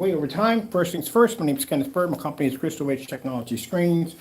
way over time. First things first, my name is Kenneth Bird. My company is Crystal Edge Technology Screens.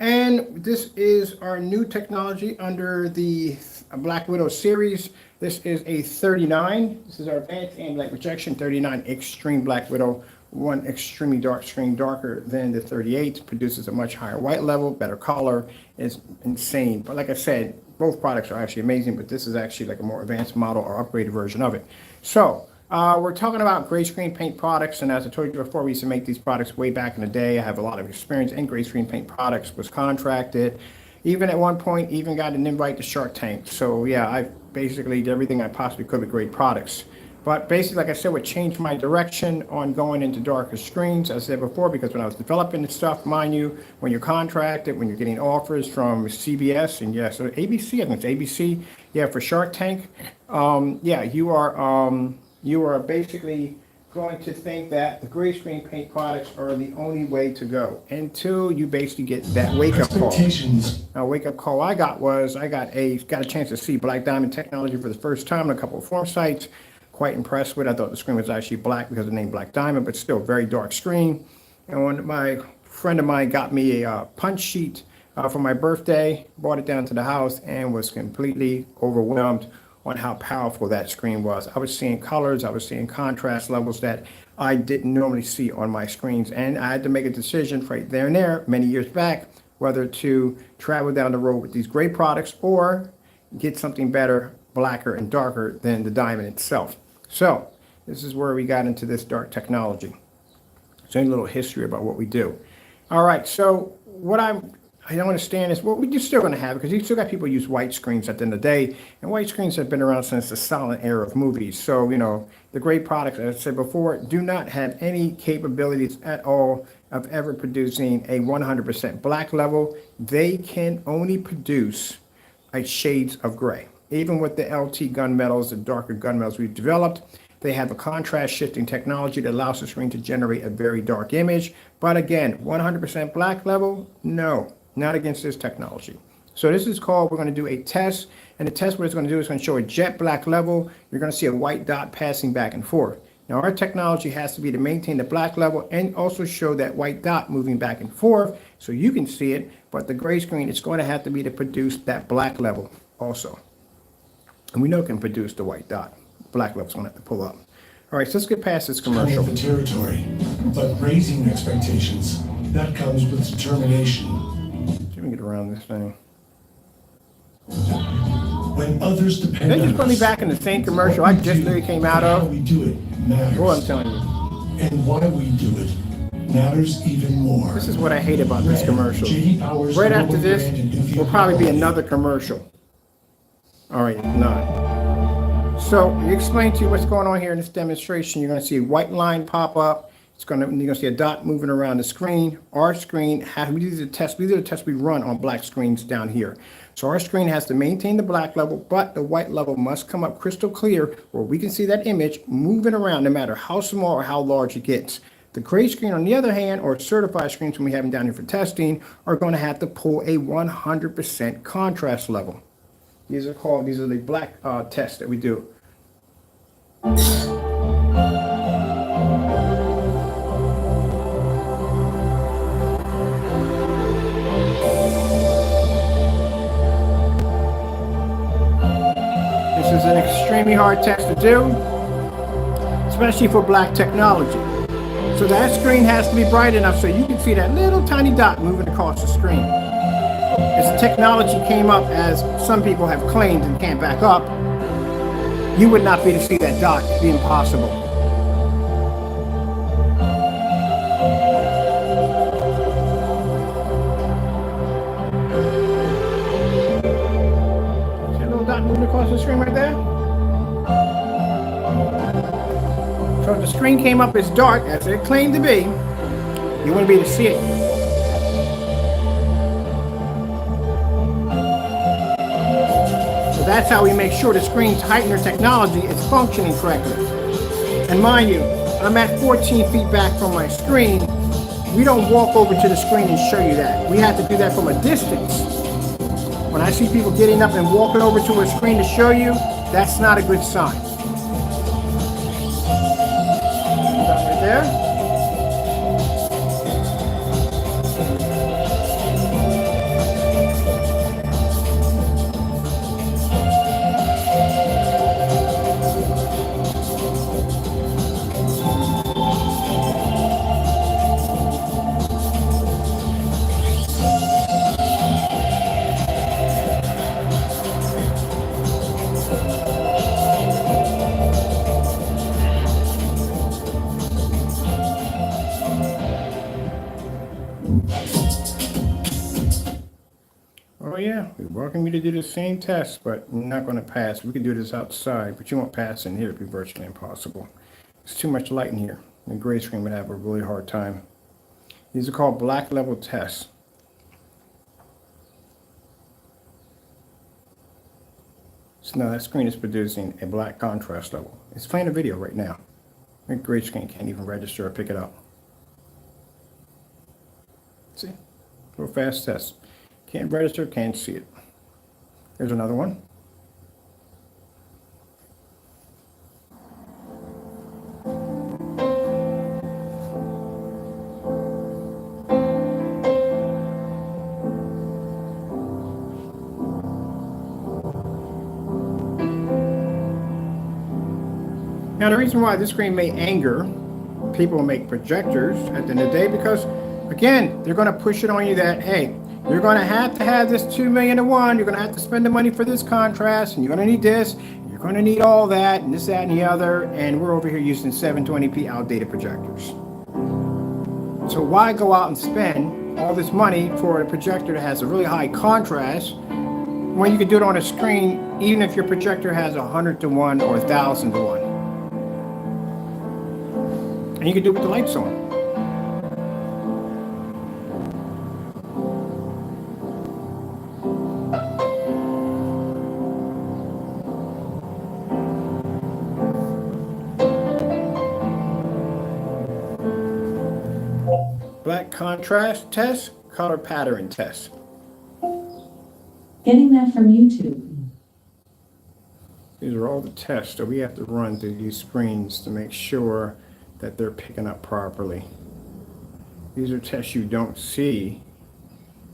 And this is our new technology under the Black Widow series. This is a 39. This is our advanced ambient rejection 39 Extreme Black Widow. One extremely dark screen, darker than the 38, produces a much higher white level, better color. It's insane. But like I said, both products are actually amazing, but this is actually like a more advanced model or upgraded version of it. So we're talking about gray screen paint products, and as I told you before, we used to make these products way back in the day. I have a lot of experience in gray screen paint products, was contracted, even at one point, even got an invite to Shark Tank. So yeah, I basically did everything I possibly could with great products. But basically, like I said, what changed my direction on going into darker screens, as I said before, because when I was developing this stuff, mind you, when you're contracted, when you're getting offers from CBS and yes, or ABC, I think it's ABC, yeah, for Shark Tank, yeah, you are basically going to think that the gray screen paint products are the only way to go until you basically get that wake-up call. Now, wake-up call I got was I got a chance to see Black Diamond technology for the first time on a couple of form sites. Quite impressed with it. I thought the screen was actually black because of the name Black Diamond, but still very dark screen. And when my friend of mine got me a punch sheet for my birthday, brought it down to the house and was completely overwhelmed on how powerful that screen was. I was seeing colors, I was seeing contrast levels that I didn't normally see on my screens. And I had to make a decision right there and there many years back, whether to travel down the road with these gray products or get something better, blacker and darker than the Diamond itself. So this is where we got into this dark technology. So a little history about what we do. All right, so what I don't understand is, well, we're just still going to have it because you still got people use white screens at the end of the day, and white screens have been around since the silent era of movies. So, you know, the great products, as I said before, do not have any capabilities at all of ever producing a 100% black level. They can only produce shades of gray. Even with the LT gunmetals, the darker gunmetals we've developed, they have a contrast shifting technology that allows the screen to generate a very dark image. But again, 100% black level, no, not against this technology. So this is called, we're going to do a test. And the test, what it's going to do is going to show a jet black level. You're going to see a white dot passing back and forth. Now our technology has to be to maintain the black level and also show that white dot moving back and forth so you can see it. But the gray screen, it's going to have to be to produce that black level also. And we know it can produce the white dot. Black level's going to have to pull up. All right, so let's get past this commercial. The territory, but raising expectations, that comes with determination. Let me get around this thing. When others depend on us. They just put me back in the same commercial I just literally came out of. How we do it matters. Boy, I'm telling you. And why we do it matters even more. This is what I hate about this commercial. Right after this will probably be another commercial. All right, not. So you explain to you what's going on here in this demonstration. You're going to see a white line pop up. You're going to see a dot moving around the screen. Our screen, these are the tests we run on black screens down here. So our screen has to maintain the black level, but the white level must come up crystal clear where we can see that image moving around no matter how small or how large it gets. The gray screen, on the other hand, or certified screens when we have them down here for testing, are going to have to pull a 100% contrast level. These are the black tests that we do. This is an extremely hard test to do, especially for black technology. So that screen has to be bright enough so you can see that little tiny dot moving across the screen. As technology came up, as some people have claimed and can't back up, you would not be able to see that dot. It'd be impossible. See a little dot moving across the screen right there? So if the screen came up as dark as it claimed to be, you wouldn't be able to see it. So that's how we make sure the screen's heightener technology is functioning correctly. And mind you, I'm at 14 feet back from my screen. We don't walk over to the screen and show you that. We have to do that from a distance. When I see people getting up and walking over to a screen to show you, that's not a good sign. Right there. Oh yeah, we welcome you to do the same test, but you're not going to pass. We can do this outside, but you won't pass in here. It'd be virtually impossible. There's too much light in here. The gray screen would have a really hard time. These are called black level tests. So now that screen is producing a black contrast level. It's playing a video right now. The gray screen can't even register or pick it up. See? Real fast test. Can't register, can't see it. Here's another one. Now the reason why this screen may anger people who make projectors at the end of the day, because again, they're going to push it on you that, hey, you're going to have this 2 million to 1. You're going to have to spend the money for this contrast, and you're going to need this, and you're going to need all that, and this, that, and the other. And we're over here using 720p outdated projectors. So why go out and spend all this money for a projector that has a really high contrast when you can do it on a screen, even if your projector has 100 to 1 or 1,000 to 1? And you can do it with the lights on. Black contrast test, color pattern test. Getting that from YouTube. These are all the tests that we have to run through these screens to make sure that they're picking up properly. These are tests you don't see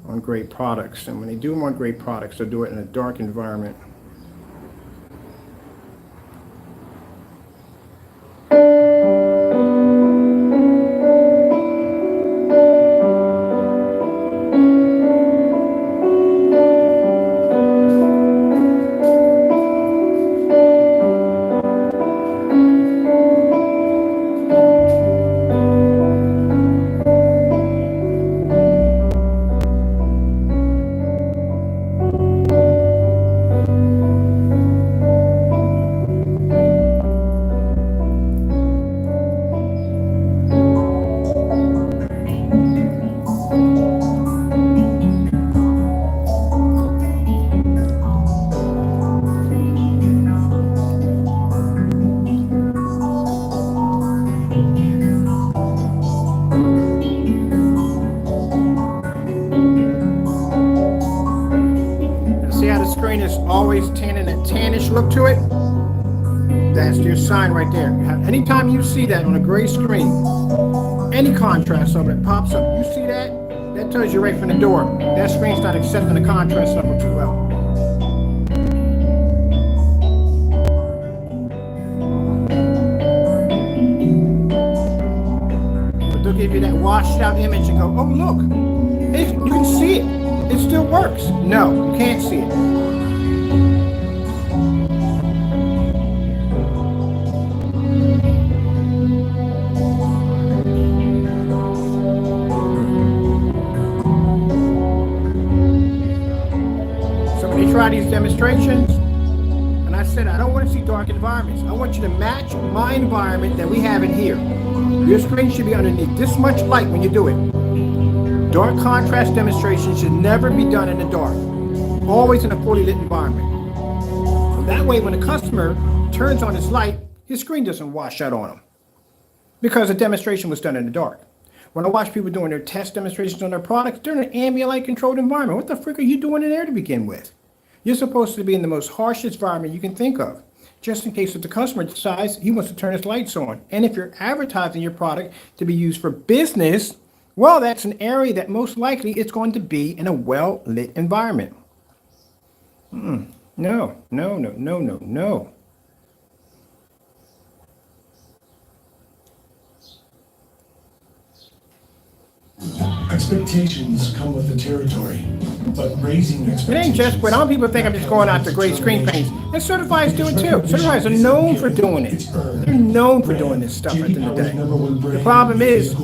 on great products, and when they do them on great products, they'll do it in a dark environment. Screen is always tanning, a tannish look to it. That's your sign right there. Anytime you see that on a gray screen, any contrast level that pops up, you see that, that tells you right from the door, that screen's not accepting the contrast level too well. But they'll give you that washed out image and go, oh look, you can see it. It still works. No, you can't see it. So when you try these demonstrations, and I said I don't want to see dark environments. I want you to match my environment that we have in here. Your screen should be underneath this much light when you do it. Dark contrast demonstrations should never be done in the dark, always in a fully lit environment. So that way when the customer turns on his light, his screen doesn't wash out on him because the demonstration was done in the dark. When I watch people doing their test demonstrations on their products, they're in an ambient light controlled environment. What the frick are you doing in there to begin with? You're supposed to be in the most harshest environment you can think of. just in case if the customer decides he wants to turn his lights on. And if you're advertising your product to be used for business, well, that's an area that most likely it's going to be in a well-lit environment. No, no, no, no, no, no. Expectations come with the territory, but raising expectations. It ain't just, but all people think I'm just going out to gray screen paints. And certifieds do it too. Certifieds are known for doing it. They're known for doing this stuff at the end of the day. The problem is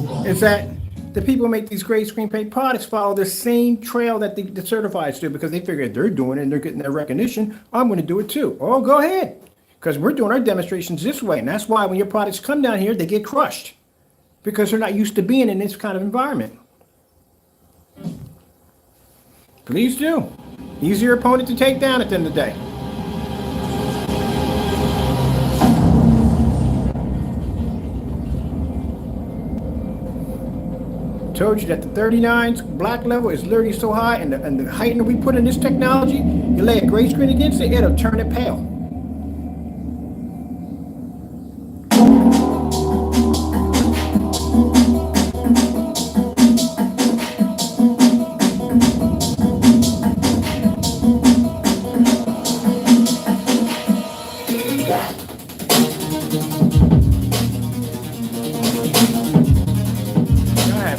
that the people who make these gray screen paint products follow the same trail that the certifieds do because they figure if they're doing it and they're getting their recognition, I'm going to do it too. Oh, go ahead. Because we're doing our demonstrations this way. And that's why when your products come down here, they get crushed because they're not used to being in this kind of environment. Please do. Easier opponent to take down at the end of the day. Told you that the 39's black level is literally so high, and the heightener we put in this technology, you lay a gray screen against it, it'll turn it pale.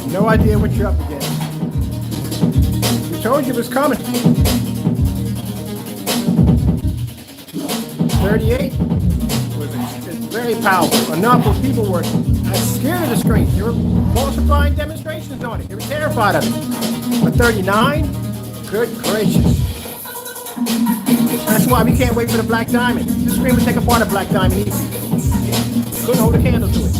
No idea what you're up against. We told you it was coming. 38 it's very powerful. Enough where people were scared of the screen. They were falsifying demonstrations on it. They were terrified of it. But 39, good gracious. That's why we can't wait for the black diamond. This screen would take apart a black diamond easy. Couldn't hold a candle to it.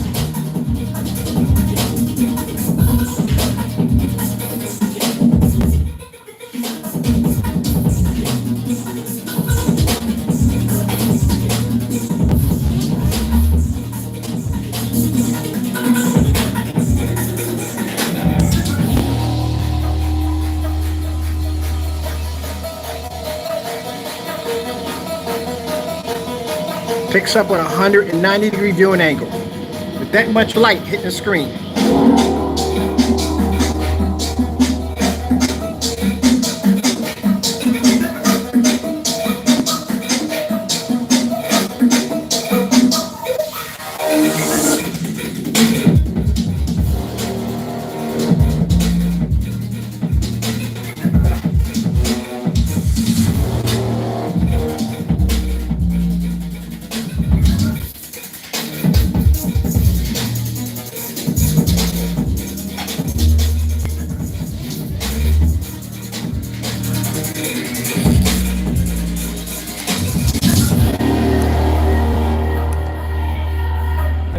Picks up with a 190-degree viewing angle with that much light hitting the screen.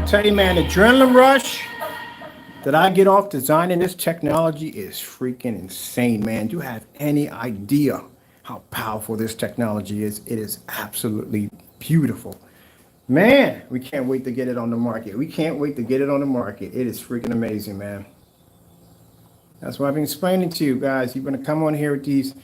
Tell you, man, the adrenaline rush that I get off designing this technology is freaking insane, man. Do you have any idea how powerful this technology is? It is absolutely beautiful. Man, we can't wait to get it on the market. We can't wait to get it on the market. It is freaking amazing, man. That's what I've been explaining to you guys. You're going to come on here with these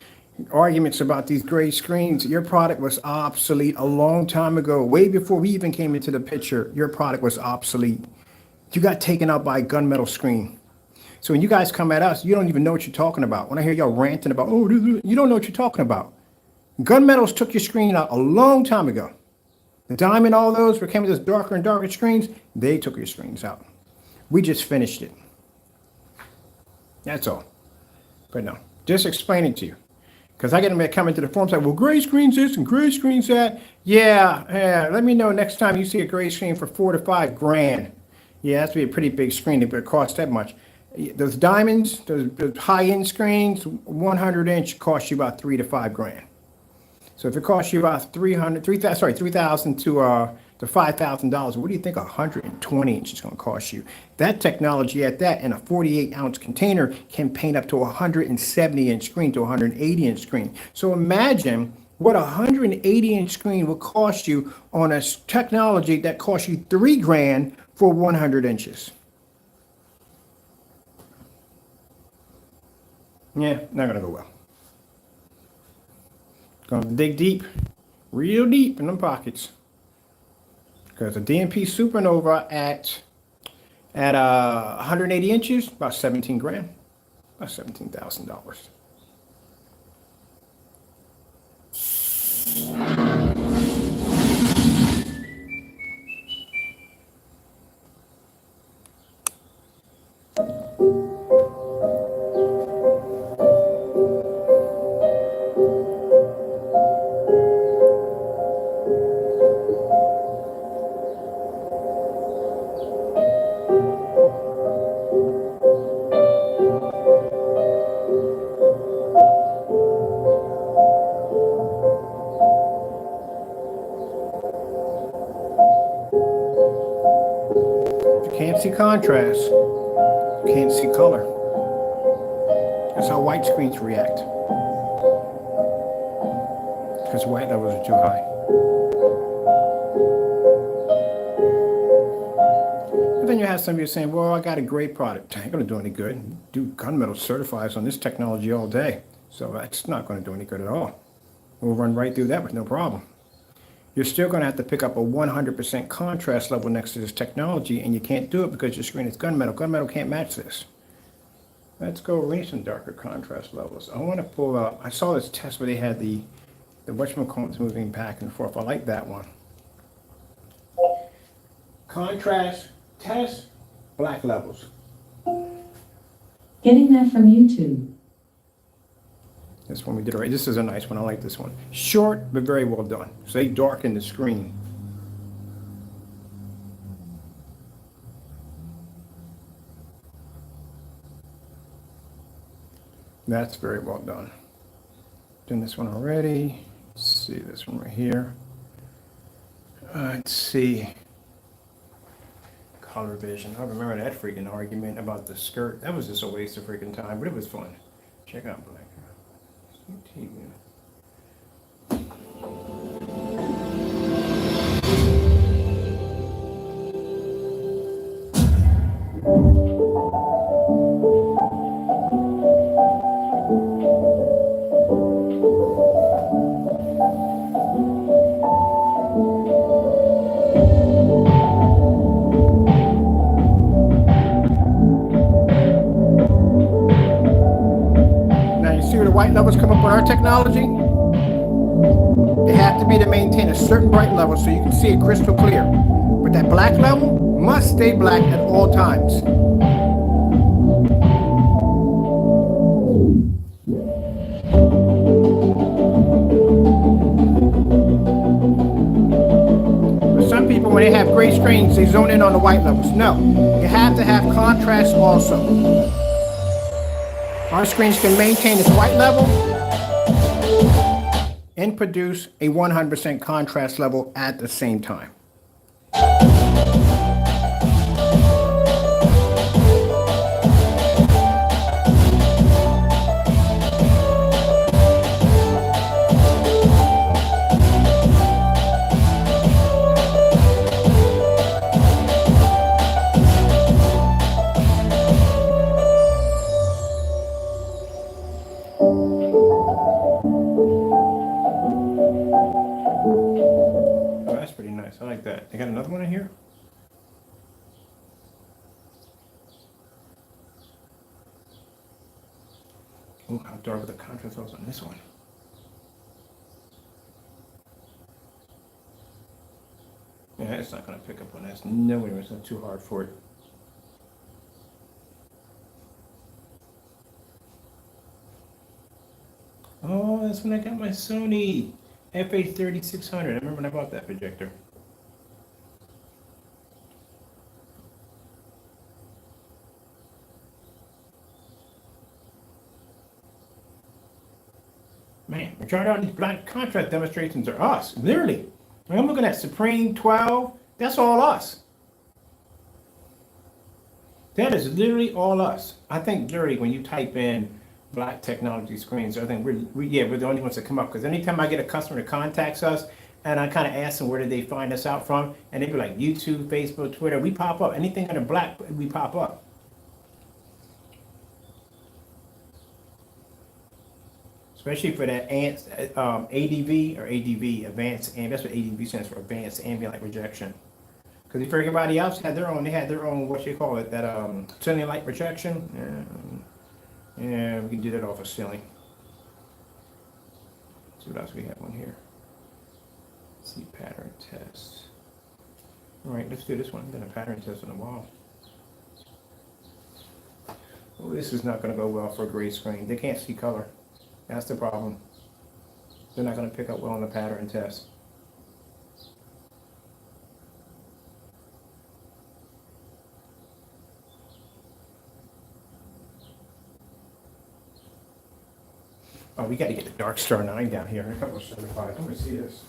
arguments about these gray screens. Your product was obsolete a long time ago, way before we even came into the picture. Your product was obsolete. You got taken out by a gunmetal screen. So when you guys come at us, you don't even know what you're talking about. When I hear y'all ranting about, oh, you don't know what you're talking about. Gunmetals took your screen out a long time ago. The diamond, all those became those darker and darker screens. They took your screens out. We just finished it. That's all. But no, just explaining to you. Because I get them coming to the forums like, well, gray screen's this and gray screen's that. Yeah, let me know next time you see a gray screen for $4 to $5 grand. Yeah, that's be a pretty big screen if it costs that much. Those diamonds, those high-end screens, 100-inch cost you about $3 to $5 grand. So if it costs you about $3,000 to $5,000, what do you think 120 inch is going to cost you? That technology at that in a 48-ounce container can paint up to a 170-inch screen to a 180-inch screen. So imagine what a 180-inch screen will cost you on a technology that costs you $3 grand for 100 inches. Yeah, not going to go well. Gonna dig deep, real deep in them pockets. Because a DMP Supernova at 180 inches, about 17 grand, about $17,000. If you can't see contrast, you can't see color. That's how white screens react. Because white levels are too high. But then you have somebody saying, well, I got a great product. It ain't going to do any good. Do gunmetal certifies on this technology all day. So that's not going to do any good at all. We'll run right through that with no problem. You're still going to have to pick up a 100% contrast level next to this technology, and you can't do it because your screen is gunmetal. Gunmetal can't match this. Let's go read some darker contrast levels. I want to pull up, I saw this test where they had the whatchamacallits moving back and forth. I like that one. Contrast test, black levels. Getting that from YouTube. This one we did already. This is a nice one. I like this one. Short, but very well done. So they darken the screen. That's very well done. Done this one already. Let's see this one right here. Let's see. Color vision. I remember that freaking argument about the skirt. That was just a waste of freaking time, but it was fun. Check out Black TV. White levels come up on our technology, they have to be to maintain a certain bright level so you can see it crystal clear. But that black level must stay black at all times. For some people, when they have gray screens, they zone in on the white levels. No, you have to have contrast also. Our screens can maintain its white level and produce a 100% contrast level at the same time. I like that. They got another one in here? Oh, how dark are the contrast levels on this one? Yeah, it's not going to pick up on that. Nowhere. It's not too hard for it. Oh, that's when I got my Sony FA3600. I remember when I bought that projector. Man, majority of these black contrast demonstrations are us, literally. When I'm looking at Supreme 12, that's all us. That is literally all us. I think literally when you type in black technology screens, I think we're the only ones that come up. Because anytime I get a customer that contacts us, and I kind of ask them where did they find us out from, and they be like YouTube, Facebook, Twitter, we pop up. Anything under black, we pop up. Especially for that ADV or ADV, advanced, and that's what ADV stands for, advanced ambient light rejection. Because if everybody else had their own, they had their own, what you call it, that ceiling light projection. Yeah, we can do that off a ceiling. Let's see what else we have on here. Let's see, pattern test. All right, let's do this one. Then a pattern test on the wall. Oh, this is not going to go well for a gray screen. They can't see color. That's the problem. They're not going to pick up well on the pattern test. Oh, we got to get the Dark Star 9 down here. A couple of certified. Let me see this.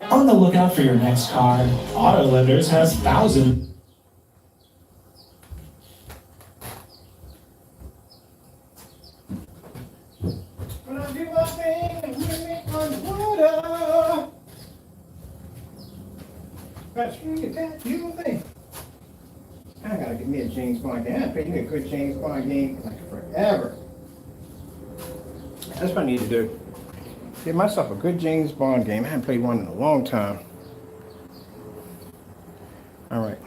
On the lookout for your next car, Auto Lenders has thousands. When I do my thing and you make underwater. That's really that you thing. I gotta get me a James Bond game. I played me a good James Bond game like forever. That's what I need to do. Get myself a good James Bond game. I haven't played one in a long time. All right.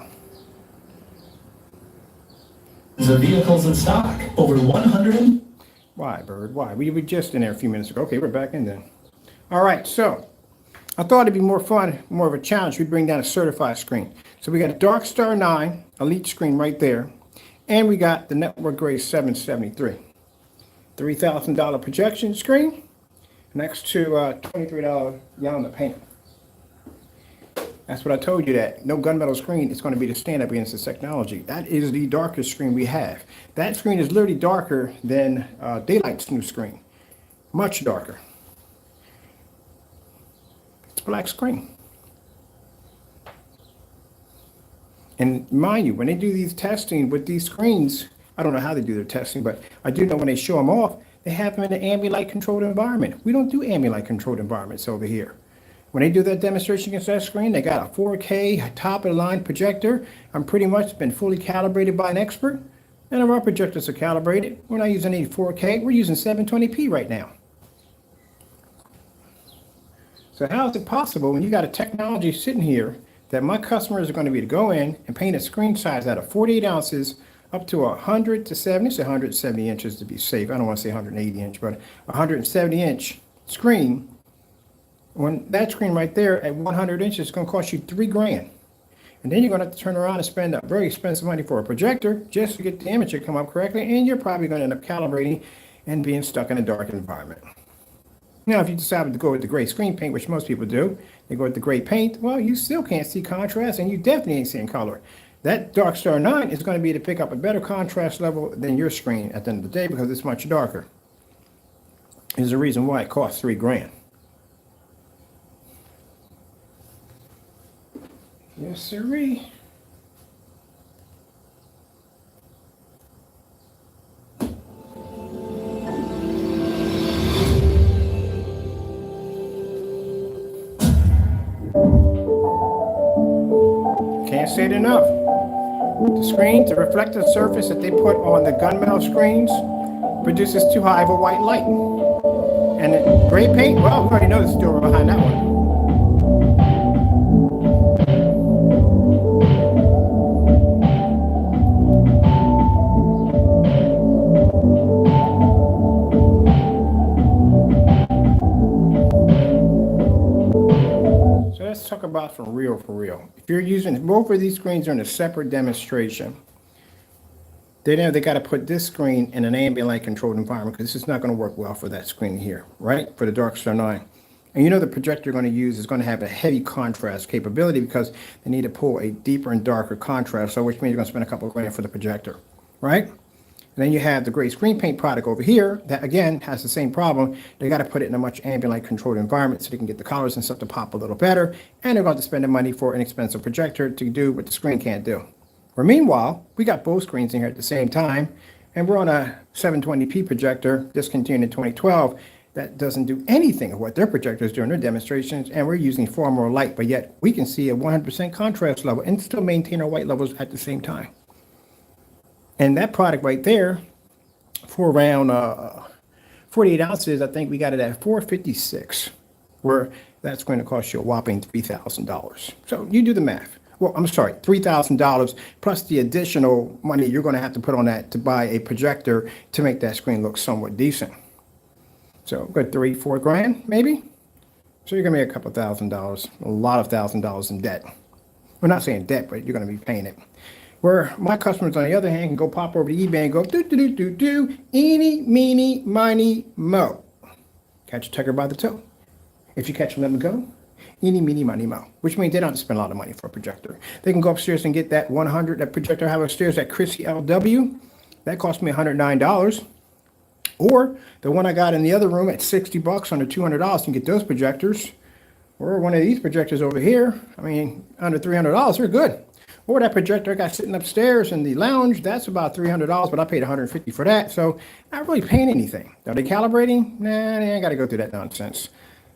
The vehicles in stock, over 100. Why, Bird? Why? We were just in there a few minutes ago. Okay, we're back in then. All right, so I thought it'd be more fun, more of a challenge. We bring down a certified screen. So we got a Dark Star 9 Elite screen right there, and we got the Network Grade 773. $3,000 projection screen next to $23 yellow paint. That's what I told you, that no gunmetal screen is going to be the stand up against this technology. That is the darkest screen we have. That screen is literally darker than Daylight's new screen. Much darker. It's a black screen. And mind you, when they do these testing with these screens, I don't know how they do their testing, but I do know when they show them off, they have them in an ambient light controlled environment. We don't do ambient light controlled environments over here. When they do that demonstration against that screen, they got a 4K top of the line projector. I'm pretty much been fully calibrated by an expert. None of our projectors are calibrated. We're not using any 4K. We're using 720p right now. So how is it possible when you got a technology sitting here that my customers are going to be to go in and paint a screen size out of 48 ounces up to 100 to 70, it's 170 inches to be safe. I don't want to say 180 inch, but 170 inch screen. When that screen right there at 100 inches is going to cost you $3,000. And then you're going to have to turn around and spend a very expensive money for a projector just to get the image to come up correctly. And you're probably going to end up calibrating and being stuck in a dark environment. Now, if you decide to go with the gray screen paint, which most people do, they go with the gray paint, well, you still can't see contrast and you definitely ain't seeing color. That Dark Star 9 is going to be to pick up a better contrast level than your screen at the end of the day because it's much darker. There's a reason why it costs $3,000. Yes, sirree. Can't say it enough. The screen, the reflective surface that they put on the gunmetal screens produces too high of a white light. And the gray paint, well, we already know the story behind that one. So let's talk about for real. If you're using, both of these screens are in a separate demonstration. They know they got to put this screen in an ambient light controlled environment because this is not going to work well for that screen here, right? For the Darkstar 9. And you know the projector you're going to use is going to have a heavy contrast capability because they need to pull a deeper and darker contrast, so which means you're going to spend a couple of grand for the projector, right? And then you have the gray screen paint product over here that, again, has the same problem. They got to put it in a much ambient light controlled environment so they can get the colors and stuff to pop a little better. And they're going to spend the money for an expensive projector to do what the screen can't do. Where meanwhile, we got both screens in here at the same time, and we're on a 720p projector discontinued in 2012 that doesn't do anything of what their projectors do in their demonstrations, and we're using far more light, but yet we can see a 100% contrast level and still maintain our white levels at the same time. And that product right there, for around 48 ounces, I think we got it at $456, where that's going to cost you a whopping $3,000. So you do the math. Well, I'm sorry, $3,000 plus the additional money you're going to have to put on that to buy a projector to make that screen look somewhat decent. So good, 3-4 grand maybe. So you're going to make a couple $1,000, a lot of $1,000 in debt. We're not saying debt, but you're going to be paying it. Where my customers, on the other hand, can go pop over to eBay and go eeny, meeny, miny, mo. Catch a tiger by the toe. If you catch them, let them go. Eeny, meeny, miny, mo. Which means they don't have to spend a lot of money for a projector. They can go upstairs and get that 100, that projector I have upstairs at Chrissy LW. That cost me $109. Or the one I got in the other room at $60 under $200. You can get those projectors. Or one of these projectors over here. I mean, under $300, they're good. Or that projector I got sitting upstairs in the lounge, that's about $300, but I paid $150 for that, so not really paying anything. Are they calibrating? Nah, I ain't got to go through that nonsense.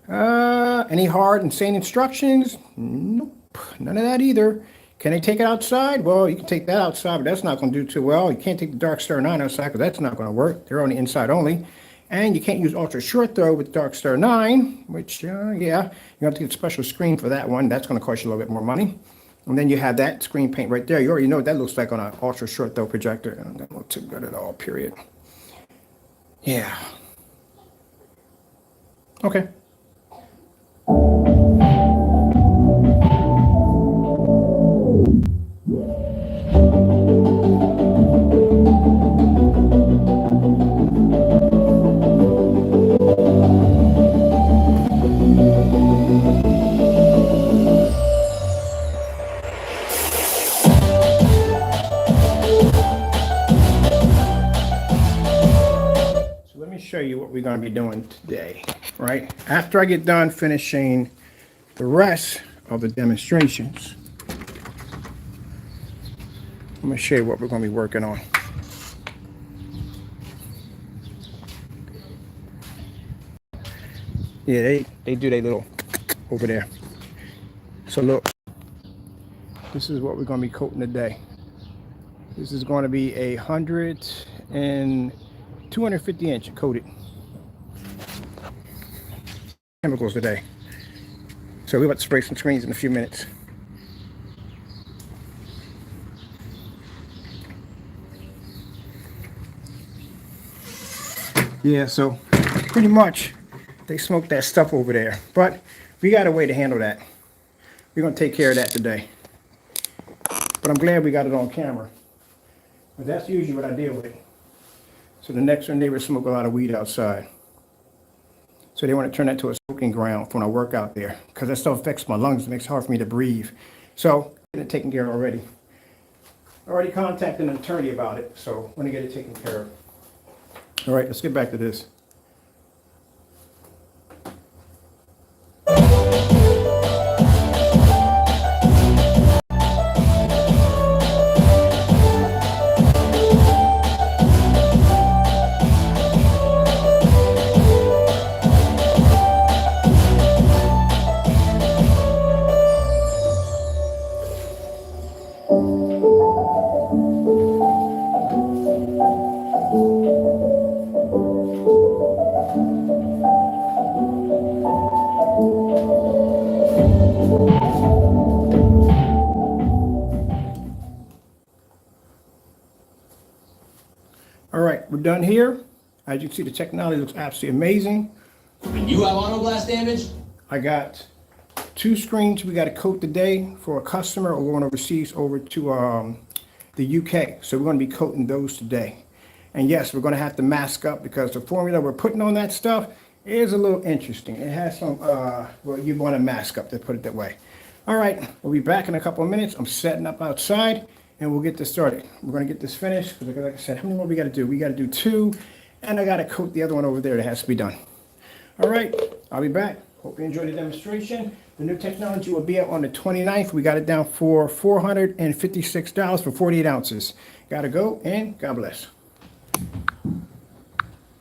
Any hard, insane instructions? Nope, none of that either. Can they take it outside? Well, you can take that outside, but that's not going to do too well. You can't take the Darkstar 9 outside because that's not going to work. They're on the inside only. And you can't use ultra short throw with Darkstar 9, which, yeah, you have to get a special screen for that one. That's going to cost you a little bit more money. And then you have that screen paint right there. You already know what that looks like on an ultra short throw projector. It doesn't look too good at all, period. Yeah. Okay. Show you what we're going to be doing today, right? After I get done finishing the rest of the demonstrations, I'm going to show you what we're going to be working on. Yeah, they do their little over there. So look, this is what we're going to be coating today. This is going to be 250 inch coated chemicals today. So we're about to spray some screens in a few minutes. Yeah, so pretty much they smoked that stuff over there, but we got a way to handle that. We're gonna take care of that today. But I'm glad we got it on camera. But that's usually what I deal with. So the next door neighbors smoke a lot of weed outside. So they want to turn that to a smoking ground for when I work out there, because that stuff affects my lungs. It makes it hard for me to breathe. So get it taken care of already. I already contacted an attorney about it, so I want to get it taken care of. All right, let's get back to this. done here. As you can see, the technology looks absolutely amazing. And you have auto blast damage? I got 2 screens we got to coat today for a customer, or we're going overseas over to the UK. So we're going to be coating those today. And yes, we're going to have to mask up because the formula we're putting on that stuff is a little interesting. It has some, well, you want to mask up, to put it that way. All right, we'll be back in a couple of minutes. I'm setting up outside and we'll get this started. We're going to get this finished because, like I said, how many more we got to do? We got to do 2, and I got to coat the other one over there that has to be done. All right, I'll be back. Hope you enjoyed the demonstration. The new technology will be out on the 29th. We got it down for $456 for 48 ounces. Gotta go, and God bless.